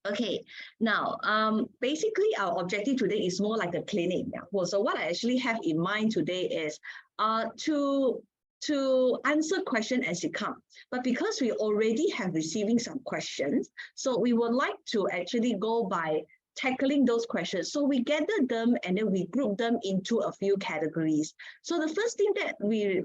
Okay, now basically our objective today is more like a clinic. Yeah. Well, so what I actually have in mind today is to answer question as it come. But because we already have receiving some questions, so we would like to actually go by tackling those questions. So we gather them and then we group them into a few categories. So the first thing that we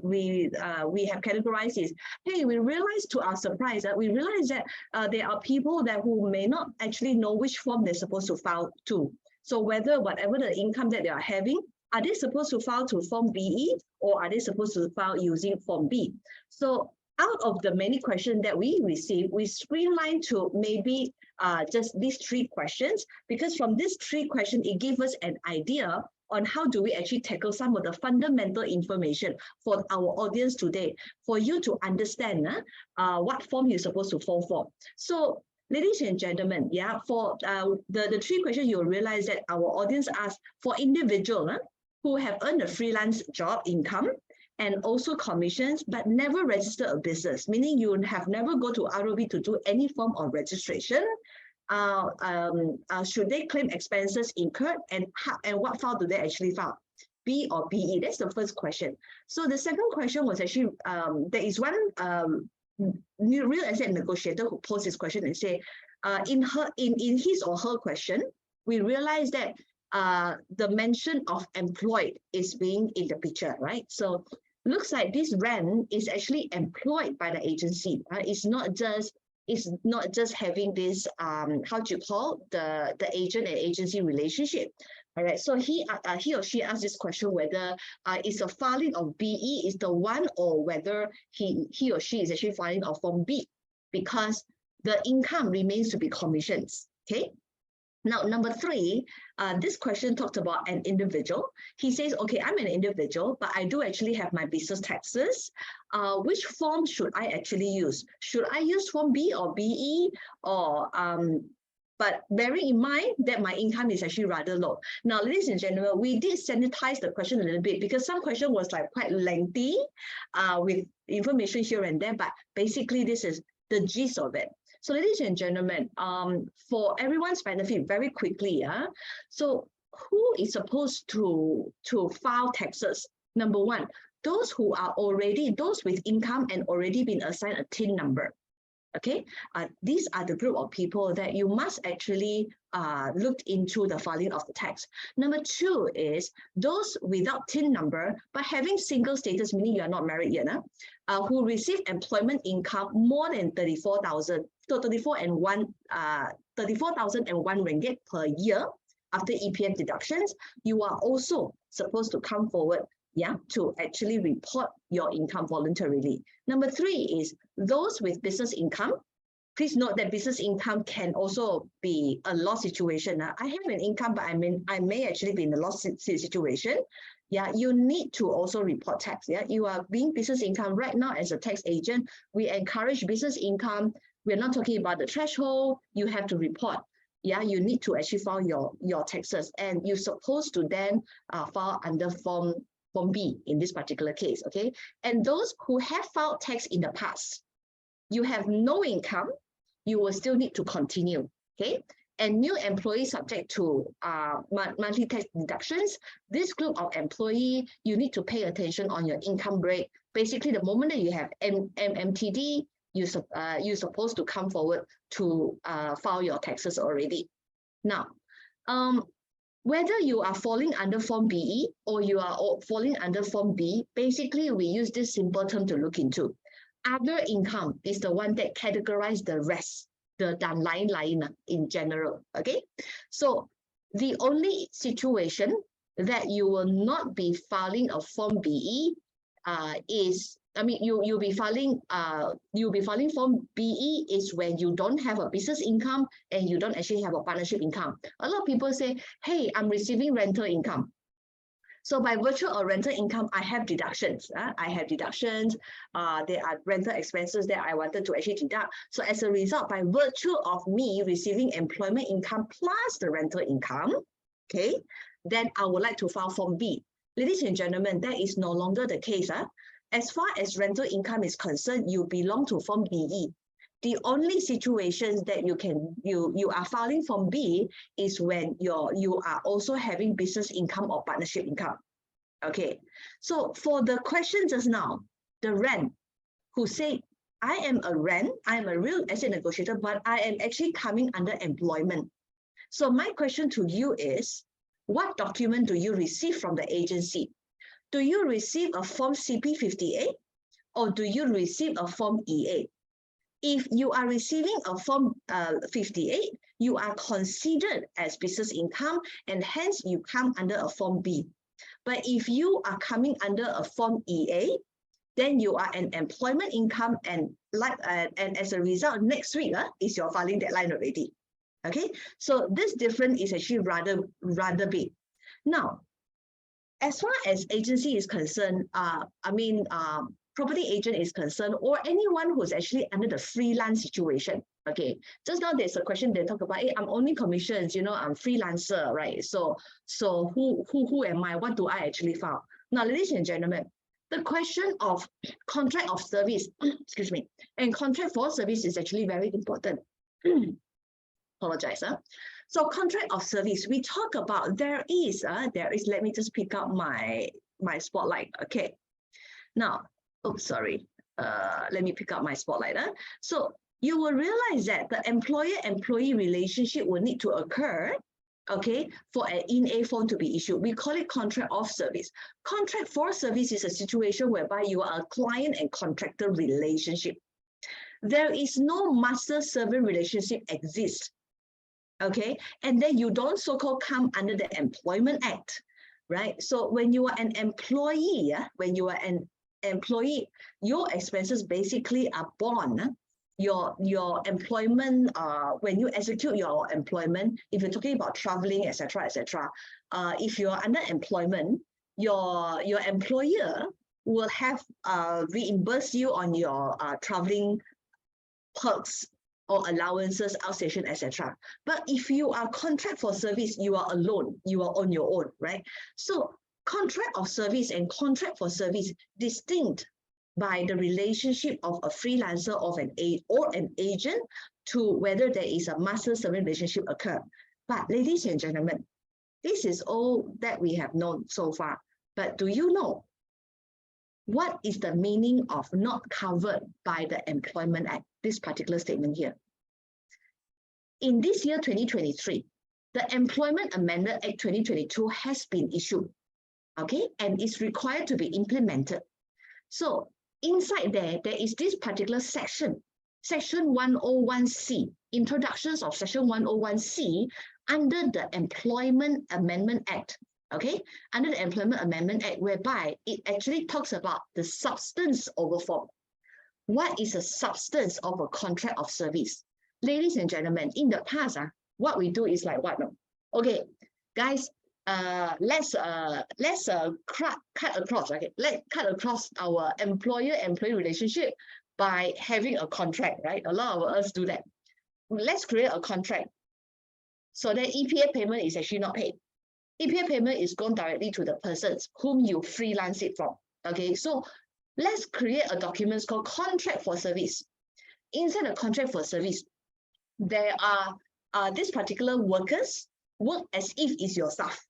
have categorized is, hey, we realized to our surprise that we realized that there are people that who may not actually know which form they're supposed to file to. So whether whatever the income that they are having, are they supposed to file to Form BE or are they supposed to file using Form B? So out of the many questions that we received, we streamlined to maybe just these three questions, because from these three questions, it gives us an idea on how do we actually tackle some of the fundamental information for our audience today, for you to understand what form you're supposed to fall for. So ladies and gentlemen, yeah, for the three questions, you'll realize that our audience asked for individual who have earned a freelance job income and also commissions, but never register a business, meaning you have never go to ROB to do any form of registration. Should they claim expenses incurred, and what file do they actually file? B or BE? That's the first question. So the second question was actually, there is one real estate negotiator who posed this question and say, in his or her question, we realized that the mention of employed is being in the picture, right? So looks like this rent is actually employed by the agency. It's not just having this how do you call the agent and agency relationship. All right, so he or she asked this question whether is a filing of BE is the one, or whether he or she is actually filing of Form B, because the income remains to be commissions. Okay. Now, number three, this question talked about an individual. He says, okay, I'm an individual, but I do actually have my business taxes. Which form should I actually use? Should I use Form B or BE? Or but bearing in mind that my income is actually rather low. Now, ladies and gentlemen, we did sanitize the question a little bit because some question was like quite lengthy with information here and there, but basically this is the gist of it. So ladies and gentlemen, for everyone's benefit, very quickly, so who is supposed to file taxes? Number one, those who are already, those with income and already been assigned a TIN number. Okay, these are the group of people that you must actually look into the filing of the tax. Number two is those without TIN number but having single status, meaning you are not married yet, who receive employment income more than 34,000, so 34,001 ringgit per year after EPF deductions. You are also supposed to come forward, yeah, to actually report your income voluntarily. Number three is those with business income. Please note that business income can also be a loss situation. I have an income, but I may actually be in a loss situation. Yeah, you need to also report tax. Yeah, you are being business income right now as a tax agent. We encourage business income. We're not talking about the threshold. You have to report. Yeah, you need to actually file your taxes, and you're supposed to then file under Form B in this particular case, okay? And those who have filed tax in the past, you have no income, you will still need to continue, okay? And new employees subject to monthly tax deductions, this group of employee, you need to pay attention on your income break. Basically, the moment that you have MMTD, you're supposed to come forward to file your taxes already. Now, whether you are falling under Form BE or you are falling under Form B, basically we use this simple term to look into. Other income is the one that categorizes the rest, the line in general, okay? So the only situation that you will not be filing a Form BE is, I mean, you'll be filing Form BE is when you don't have a business income and you don't actually have a partnership income. A lot of people say, hey, I'm receiving rental income. So by virtue of rental income, I have deductions. I have deductions. There are rental expenses that I wanted to actually deduct. So as a result, by virtue of me receiving employment income plus the rental income, okay, then I would like to file Form B. Ladies and gentlemen, that is no longer the case. As far as rental income is concerned, you belong to Form BE. The only situations that you are filing Form B is when you are also having business income or partnership income. Okay, so for the question just now, the rent, who say, I am a rent, I am a real estate negotiator, but I am actually coming under employment. So my question to you is, what document do you receive from the agency? Do you receive a Form CP58 or do you receive a Form EA? If you are receiving a Form 58, you are considered as business income and hence you come under a Form B. But if you are coming under a Form EA, then you are an employment income, and as a result, next week is your filing deadline already. Okay, so this difference is actually rather big. Now, as far as agency is concerned, property agent is concerned, or anyone who's actually under the freelance situation. Okay, just now there's a question they talk about, hey, I'm only commissions, I'm freelancer, right? So who am I? What do I actually file? Now, ladies and gentlemen, the question of contract of service, excuse me, and contract for service is actually very important. Apologize. So contract of service, we talk about, there is, let me just pick up my spotlight. Okay. Now, sorry. Let me pick up my spotlight. So you will realize that the employer-employee relationship will need to occur, okay, for an IN-A form to be issued. We call it contract of service. Contract for service is a situation whereby you are a client and contractor relationship. There is no master-servant relationship exist, okay? And then you don't so-called come under the Employment Act, right? So when you are an employee, your expenses basically are borne. Your employment, when you execute your employment, if you're talking about traveling, etc., if you're under employment, your employer will have reimburse you on your traveling perks or allowances, outstation, etc. But if you are contract for service, you are alone, you are on your own, right? So contract of service and contract for service distinct by the relationship of a freelancer or an agent to whether there is a master-servant relationship occur. But ladies and gentlemen, this is all that we have known so far. But do you know what is the meaning of not covered by the Employment Act, this particular statement here? In this year, 2023, the Employment Amendment Act 2022 has been issued, okay, and is required to be implemented. So inside there is this particular section, Section 101C, introductions of Section 101C under the Employment Amendment Act, okay? Under the Employment Amendment Act, whereby it actually talks about the substance over form. What is the substance of a contract of service? Ladies and gentlemen, in the past, what we do is like what? No? Okay, guys, let's cut across. Okay, let's cut across our employer-employee relationship by having a contract, right? A lot of us do that. Let's create a contract so that EPF payment is actually not paid. EPF payment is gone directly to the persons whom you freelance it from. Okay, so let's create a document called contract for service. Inside the contract for service, there are these particular workers work as if it's your staff.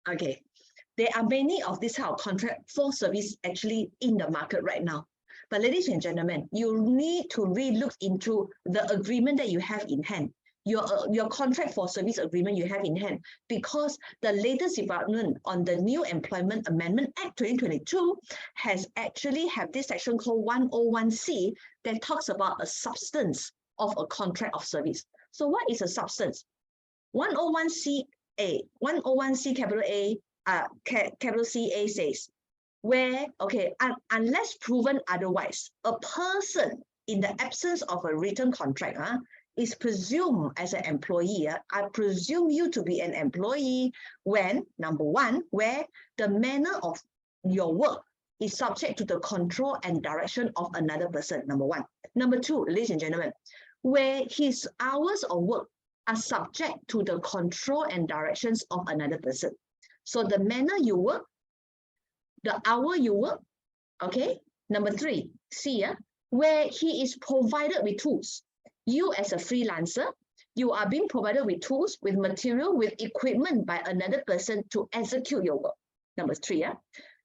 Okay, there are many of this kind of contract for service actually in the market right now. But ladies and gentlemen, you need to re-look into the agreement that you have in hand, your contract for service agreement you have in hand, because the latest development on the new Employment Amendment Act 2022 has actually have this section called 101C that talks about a substance of a contract of service. So what is a substance? 101C capital A, capital CA says, where, okay, unless proven otherwise, a person in the absence of a written contract is presumed as an employee. I presume you to be an employee when, number one, where the manner of your work is subject to the control and direction of another person, number one. Number two, ladies and gentlemen, where his hours of work are subject to the control and directions of another person. So the manner you work, the hour you work, okay? Number three, C, where he is provided with tools. You as a freelancer, you are being provided with tools, with material, with equipment by another person to execute your work. Number 3, yeah.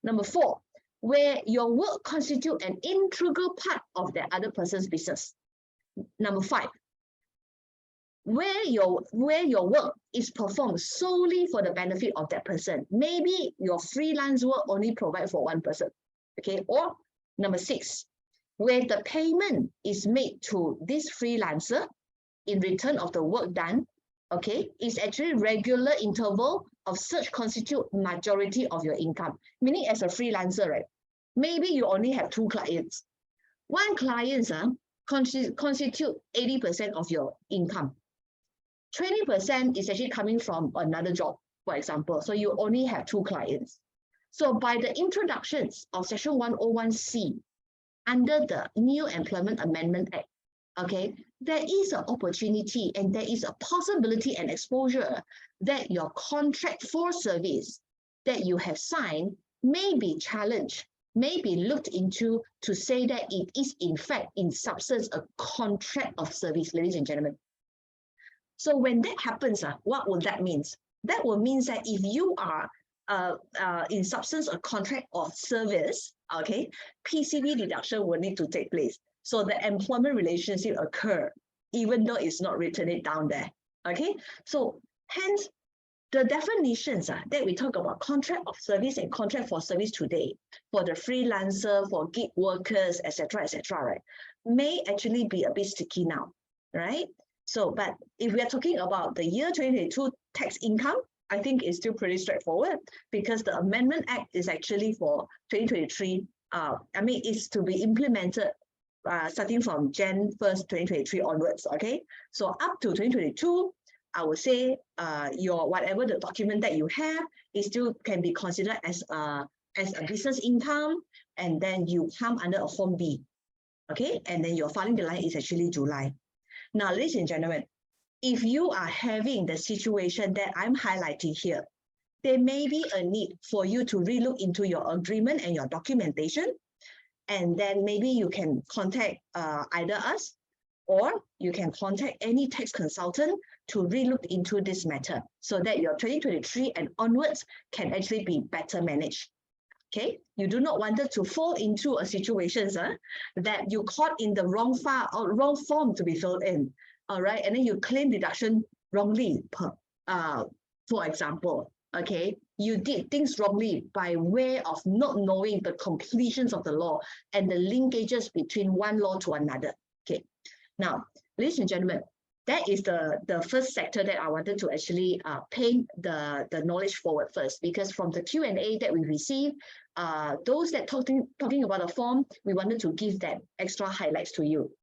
Number 4, where your work constitutes an integral part of the other person's business. Number 5, where your work is performed solely for the benefit of that person. Maybe your freelance work only provides for one person, okay? Or number 6, where the payment is made to this freelancer in return of the work done, okay, is actually regular interval of such constitute majority of your income. Meaning as a freelancer, right? Maybe you only have 2 clients. One client constitute 80% of your income. 20% is actually coming from another job, for example. So you only have 2 clients. So by the introductions of Section 101C under the New Employment Amendment Act, okay, there is an opportunity and there is a possibility and exposure that your contract for service that you have signed may be challenged, may be looked into to say that it is in fact in substance a contract of service, ladies and gentlemen. So when that happens, what will that mean? That will mean that if you are in substance a contract of service, okay, PCV deduction will need to take place. So the employment relationship occur, even though it's not written it down there, okay? So hence, the definitions that we talk about contract of service and contract for service today, for the freelancer, for gig workers, etc., right, may actually be a bit sticky now, right? So, but if we are talking about the year 2022 tax income, I think it's still pretty straightforward because the Amendment Act is actually for 2023. It's to be implemented starting from Jan 1st, 2023 onwards, okay? So up to 2022, I would say your whatever the document that you have, it still can be considered as a business income, and then you come under a Form B, okay? And then your filing deadline is actually July. Now, ladies and gentlemen, if you are having the situation that I'm highlighting here, there may be a need for you to relook into your agreement and your documentation, and then maybe you can contact either us or you can contact any tax consultant to relook into this matter so that your 2023 and onwards can actually be better managed. Okay, you do not want to fall into a situation that you caught in the wrong file or wrong form to be filled in, all right, and then you claim deduction wrongly, for example, okay, you did things wrongly by way of not knowing the completions of the law and the linkages between one law to another. Okay, now, ladies and gentlemen, that is the first sector that I wanted to actually paint the knowledge forward first, because from the Q&A that we received, those that talking about the form, we wanted to give that extra highlights to you.